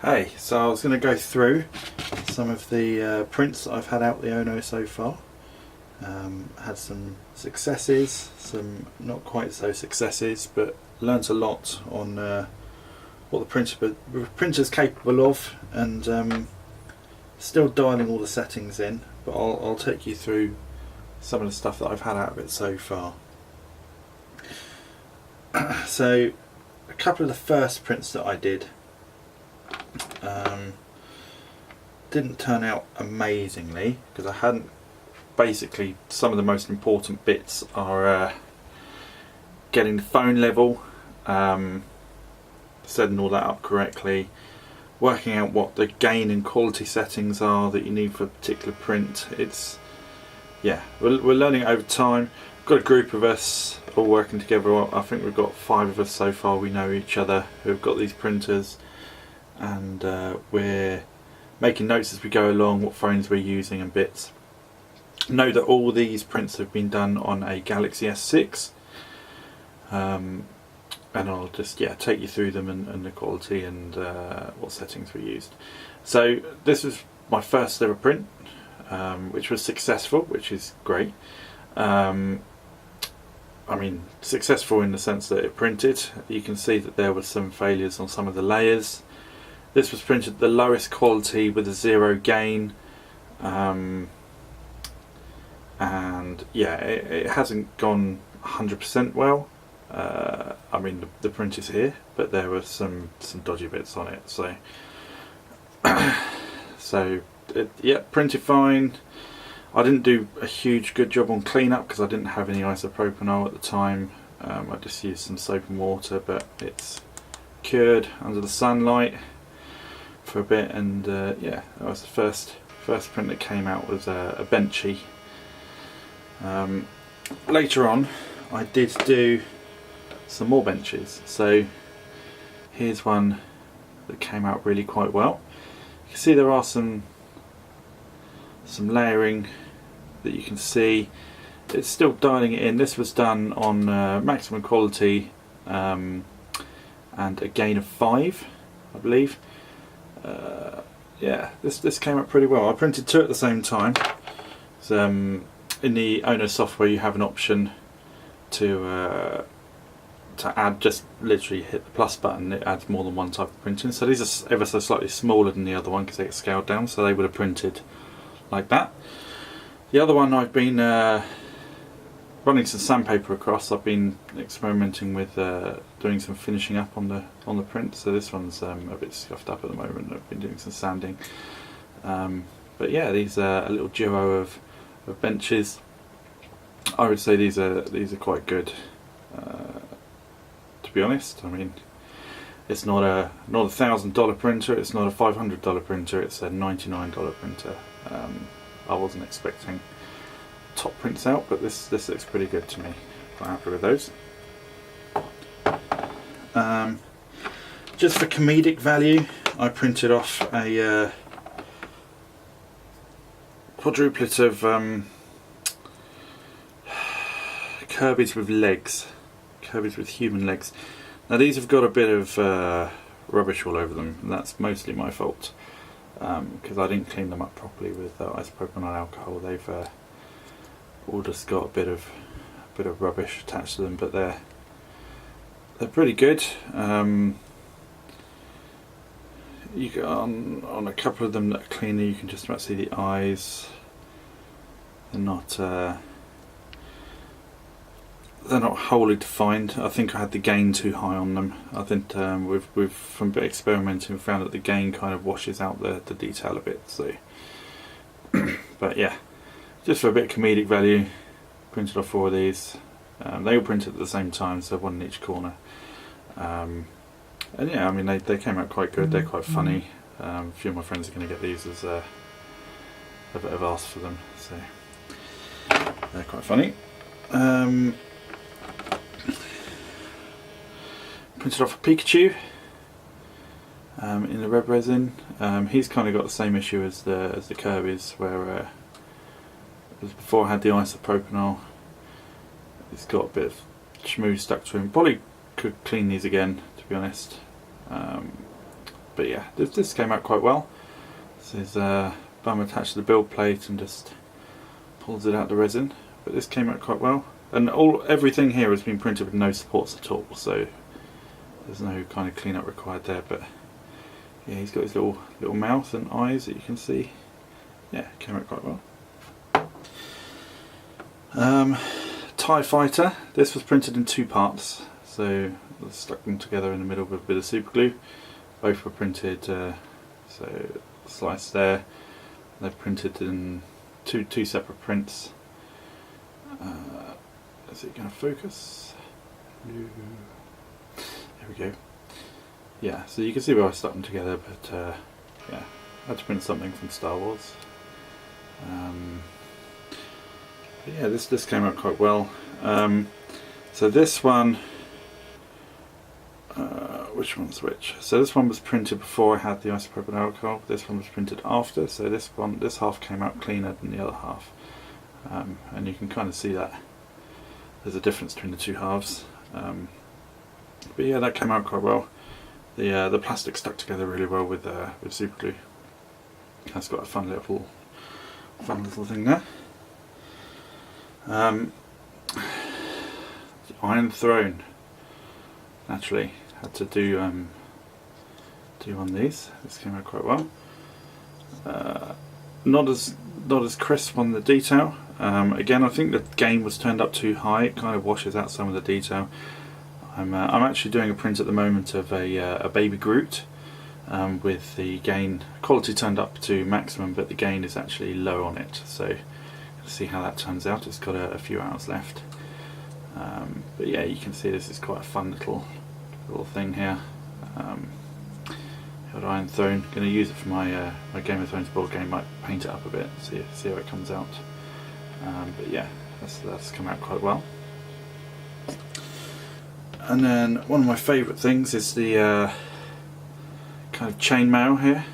Hey, so I was going to go through some of the prints that I've had out the ONO so far. Had some successes, some not quite so successes, but learnt a lot on what the printer's capable of, and still dialing all the settings in, but I'll take you through some of the stuff that I've had out of it so far. So a couple of the first prints that I did didn't turn out amazingly because I hadn't, basically some of the most important bits are getting the phone level, setting all that up correctly, working out what the gain and quality settings are that you need for a particular print. We're learning it over time. We've got a group of us all working together. I think we've got 5 of us so far. We know each other who've got these printers, and we're making notes as we go along, what phones we're using and bits. Know that all these prints have been done on a Galaxy S6, and I'll just take you through them and the quality and what settings we used. So this was my first ever print, which was successful, which is great. I mean, successful in the sense that it printed. You can see that there were some failures on some of the layers. This was printed at the lowest quality with a 0 gain, and yeah, it hasn't gone 100% well. I mean, the print is here, but there were some dodgy bits on it. So, printed fine. I didn't do a good job on cleanup because I didn't have any isopropanol at the time. I just used some soap and water, but it's cured under the sunlight for a bit, and that was the first print that came out, was a benchy. Later on I did do some more benches, so here's one that came out really quite well. You can see there are some layering that you can see. It's still dialing it in. This was done on maximum quality and a gain of 5, I believe. This came out pretty well. I printed 2 at the same time. So, in the ONO software you have an option to add, just literally hit the plus button, it adds more than one type of printing. So these are ever so slightly smaller than the other one because they get scaled down, so they would have printed like that. The other one I've been running some sandpaper across. I've been experimenting with doing some finishing up on the print. So this one's a bit scuffed up at the moment. I've been doing some sanding. But yeah, these are a little duo of benches. I would say these are quite good. To be honest, I mean, it's not a $1,000 printer. It's not a $500 printer. It's a $99 printer. I wasn't expecting top prints out, but this looks pretty good to me. Quite happy with those. Just for comedic value, I printed off a quadruplet of Kirby's with legs, Kirby's with human legs. Now these have got a bit of rubbish all over them, and that's mostly my fault because I didn't clean them up properly with isopropanol alcohol. They've all just got a bit of rubbish attached to them, but they're pretty good. You get on a couple of them that are cleaner, you can just about see the eyes. They're not wholly defined. I think I had the gain too high on them. I think we've from a bit of experimenting found that the gain kind of washes out the detail a bit. So, but yeah, just for a bit of comedic value, printed off 4 of these. They all printed at the same time, so 1 in each corner. And yeah, I mean they came out quite good. They're quite funny. A few of my friends are going to get these as I've asked for them, so they're quite funny. Printed off a Pikachu in the red resin. He's kind of got the same issue as the Kirby's, where as before I had the isopropanol. It's got a bit of schmooze stuck to him. Probably could clean these again, to be honest. but yeah, this came out quite well. This is bum attached to the build plate and just pulls it out the resin, but this came out quite well. And everything here has been printed with no supports at all, so there's no kind of cleanup required there. But yeah, he's got his little mouth and eyes that you can see. Yeah, came out quite well. TIE Fighter. This was printed in 2 parts, so I stuck them together in the middle with a bit of super glue. Both were printed, so slice there. They're printed in two separate prints. Is it going to focus? There we go. Yeah, so you can see where I stuck them together, but yeah, I had to print something from Star Wars. But yeah, this came out quite well. So this one, which one's which? So this one was printed before I had the isopropyl alcohol. This one was printed after. So this half came out cleaner than the other half, and you can kind of see that there's a difference between the 2 halves. But yeah, that came out quite well. The plastic stuck together really well with super glue. That's got a fun little thing there. The Iron Throne. Naturally, had to do one of these. This came out quite well. Not as crisp on the detail. Again, I think the gain was turned up too high. It kind of washes out some of the detail. I'm actually doing a print at the moment of a baby Groot with the gain quality turned up to maximum, but the gain is actually low on it. So see how that turns out. It's got a few hours left, but yeah, you can see this is quite a fun little thing here. Got Iron Throne. Going to use it for my Game of Thrones board game. Might paint it up a bit, see how it comes out. But yeah, that's come out quite well. And then one of my favourite things is the kind of chainmail here.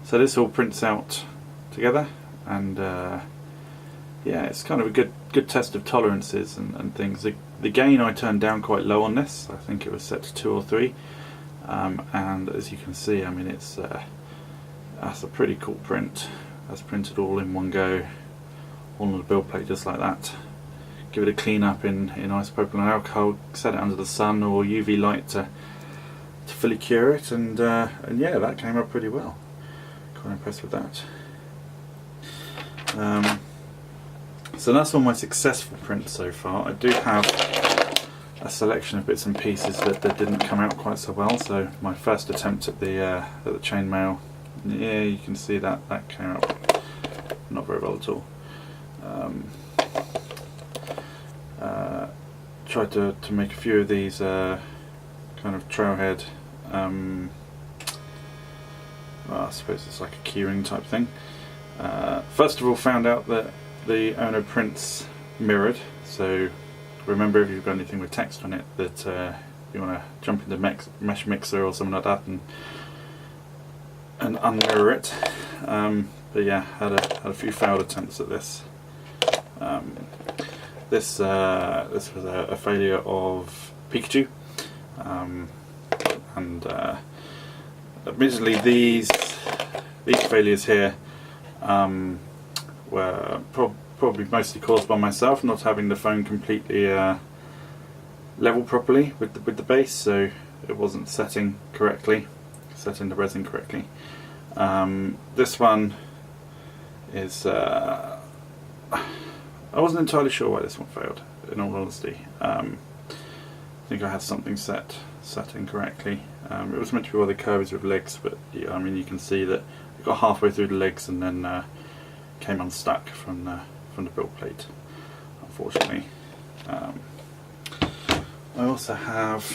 So this all prints out together, and yeah, it's kind of a good test of tolerances and things. The gain I turned down quite low on this. I think it was set to 2 or 3, and as you can see, I mean, that's a pretty cool print. That's printed all in one go, all on the build plate just like that. Give it a clean up in isopropyl alcohol, set it under the sun or UV light to fully cure it, and yeah, that came out pretty well. Quite impressed with that. So that's all my successful prints so far. I do have a selection of bits and pieces that didn't come out quite so well. So my first attempt at the chainmail, yeah, you can see that came out not very well at all. Tried to make a few of these kind of trailhead, well, I suppose it's like a keyring type thing. First of all, found out that the ONO prints mirrored, so remember, if you've got anything with text on it that you want to jump into Mesh Mixer or something like that and unmirror it. But yeah, had a few failed attempts at this. This was a failure of Pikachu, and admittedly these failures here were probably mostly caused by myself not having the phone completely level properly with the base, so it wasn't setting the resin correctly. This one is I wasn't entirely sure why this one failed, in all honesty. I think I had something set incorrectly. It was meant to be one of the curves with legs, but yeah, I mean, you can see that it got halfway through the legs and then came unstuck from the build plate, unfortunately. I also have,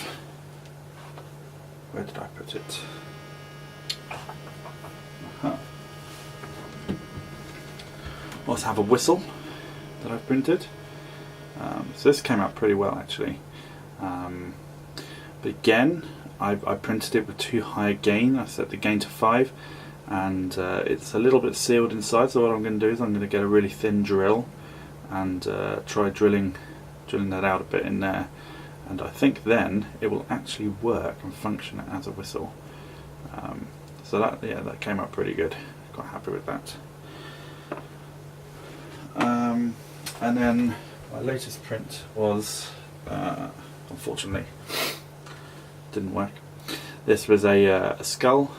where did I put it? I also have a whistle that I've printed. So this came out pretty well, actually. But again, I printed it with too high a gain. I set the gain to 5, and it's a little bit sealed inside, so what I'm going to do is I'm going to get a really thin drill and try drilling that out a bit in there, and I think then it will actually work and function as a whistle. So that came up pretty good. Quite happy with that. And then my latest print was, unfortunately, didn't work. This was a skull.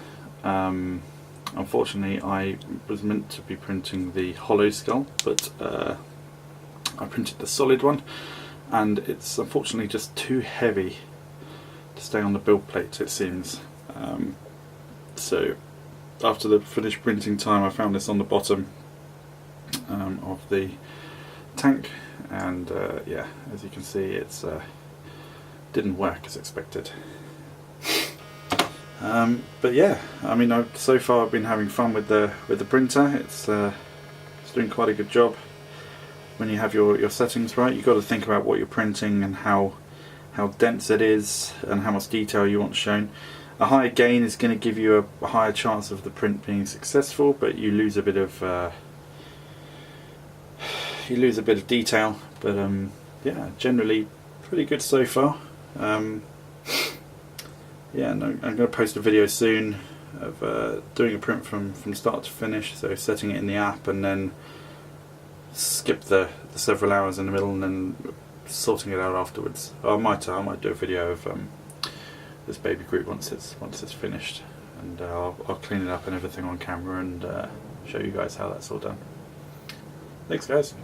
Unfortunately, I was meant to be printing the hollow skull, but I printed the solid one, and it's unfortunately just too heavy to stay on the build plate, it seems. So after the finished printing time, I found this on the bottom of the tank, and yeah, as you can see, it's didn't work as expected. But yeah, I mean, so far I've been having fun with the printer. It's doing quite a good job. When you have your settings right, you've got to think about what you're printing and how dense it is and how much detail you want shown. A higher gain is going to give you a higher chance of the print being successful, but you lose a bit of detail. But yeah, generally pretty good so far. Yeah, and I'm going to post a video soon of doing a print from start to finish, so setting it in the app and then skip the several hours in the middle and then sorting it out afterwards. I might do a video of this baby group once it's finished, and I'll clean it up and everything on camera and show you guys how that's all done. Thanks guys.